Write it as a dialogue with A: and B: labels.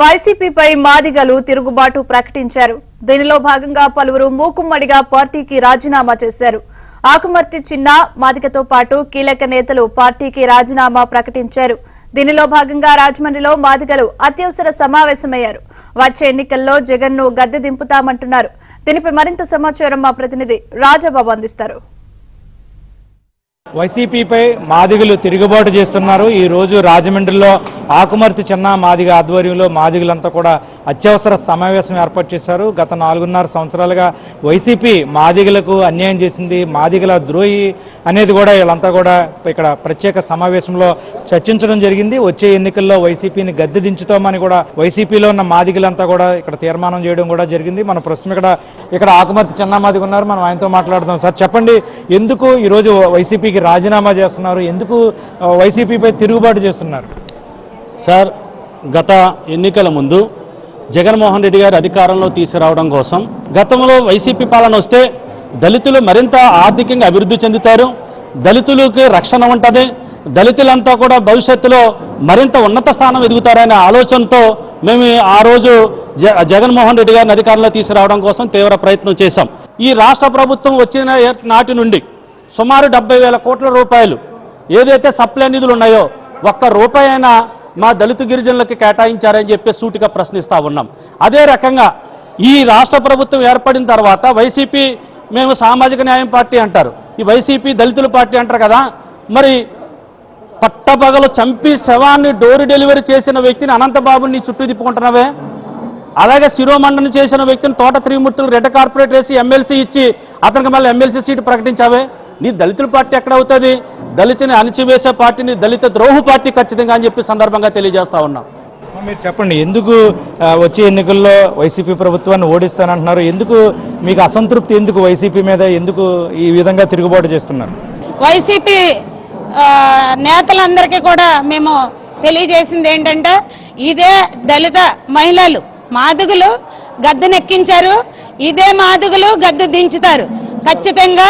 A: వైసీపీపై మాదిగలు తిరుగుబాటు ప్రకటించారు. దీనిలో భాగంగా పలువురు మూకుమ్మడిగా పార్టీకి రాజీనామా చేశారు. ఆకుమర్తి చిన్న మాదిగతో పాటు కీలక నేతలు పార్టీకి రాజీనామా ప్రకటించారు. దీనిలో భాగంగా రాజమండ్రిలో మాదిగలు అత్యవసర సమావేశమయ్యారు. వచ్చే ఎన్నికల్లో జగన్ ను గద్దె దింపుతామంటున్నారు. దీనిపై మరింత సమాచారం మా ప్రతినిధి రాజాబాబు అందిస్తారు.
B: వైసీపీపై మాదిగలు తిరుగుబాటు చేస్తున్నారు. ఈ రోజు రాజమండ్రిలో ఆకుమర్తి చిన్న మాదిగ ఆధ్వర్యంలో మాదిగలంతా కూడా అత్యవసర సమావేశం ఏర్పాటు చేశారు. గత 4.5 సంవత్సరాలుగా వైసీపీ మాదిగలకు అన్యాయం చేసింది, మాదిగల ద్రోహి అనేది కూడా వీళ్ళంతా కూడా ఇక్కడ ప్రత్యేక సమావేశంలో చర్చించడం జరిగింది. వచ్చే ఎన్నికల్లో వైసీపీని గద్దె దించుతామని కూడా వైసీపీలో ఉన్న మాదిగలంతా కూడా ఇక్కడ తీర్మానం చేయడం కూడా జరిగింది. మన ప్రస్తుతం ఇక్కడ ఆకుమర్తి చిన్న మాదిగ ఉన్నారు, మనం ఆయనతో మాట్లాడదాం. సార్ చెప్పండి, ఎందుకు ఈరోజు వైసీపీకి రాజీనామా చేస్తున్నారు? ఎందుకు వైసీపీపై తిరుగుబాటు చేస్తున్నారు?
C: సార్, గత ఎన్నికల ముందు జగన్మోహన్ రెడ్డి గారు అధికారంలో తీసుకురావడం కోసం గతంలో వైసీపీ పాలన వస్తే దళితులు మరింత ఆర్థికంగా అభివృద్ధి చెందుతారు, దళితులకి రక్షణ ఉంటుంది, దళితులంతా కూడా భవిష్యత్తులో మరింత ఉన్నత స్థానం ఎదుగుతారనే ఆలోచనతో మేము ఆ రోజు జగన్మోహన్ రెడ్డి గారిని అధికారంలో తీసుకురావడం కోసం తీవ్ర ప్రయత్నం చేశాం. ఈ రాష్ట్ర ప్రభుత్వం వచ్చిన నాటి నుండి సుమారు 70,000 కోట్ల రూపాయలు ఏదైతే సప్లై నిధులు ఉన్నాయో ఒక్క రూపాయి అయినా మా దళిత గిరిజనులకి కేటాయించారని చెప్పి సూటిగా ప్రశ్నిస్తూ ఉన్నాం. అదే రకంగా ఈ రాష్ట్ర ప్రభుత్వం ఏర్పడిన తర్వాత వైసీపీ మేము సామాజిక న్యాయం పార్టీ అంటారు, ఈ వైసీపీ దళితుల పార్టీ అంటారు కదా. మరి పట్టపగలు చంపి శవాన్ని డోర్ డెలివరీ చేసిన వ్యక్తిని అనంతబాబుని చుట్టూ తిప్పుకుంటున్నావే, అలాగే శిరోమండనం చేసిన వ్యక్తిని తోట త్రిమూర్తులు రెడ్ కార్పొరేట్ వేసి ఎమ్మెల్సీ ఇచ్చి అతనికి మళ్ళీ ఎమ్మెల్సీ సీటు ప్రకటించావే. నీ దళితుల పార్టీ ఎక్కడ అవుతుంది? దళితుని అణిచివేసే పార్టీని దళిత ద్రోహు పార్టీ ఖచ్చితంగా అని చెప్పి సందర్భంగా తెలియజేస్తా ఉన్నాం.
B: మీరు చెప్పండి, ఎందుకు వచ్చే ఎన్నికల్లో వైసీపీ ప్రభుత్వాన్ని ఓడిస్తానంటున్నారు? ఎందుకు మీకు అసంతృప్తి? ఎందుకు వైసీపీ మీద ఎందుకు ఈ విధంగా తిరుగుబాటు చేస్తున్నారు?
D: వైసీపీ నేతలందరికీ కూడా మేము తెలియజేసింది ఏంటంటే, ఇదే దళిత మహిళలు మాదిగలు గద్దెనెక్కించారు, ఇదే మాదిగలు గద్దె దించుతారు ఖచ్చితంగా.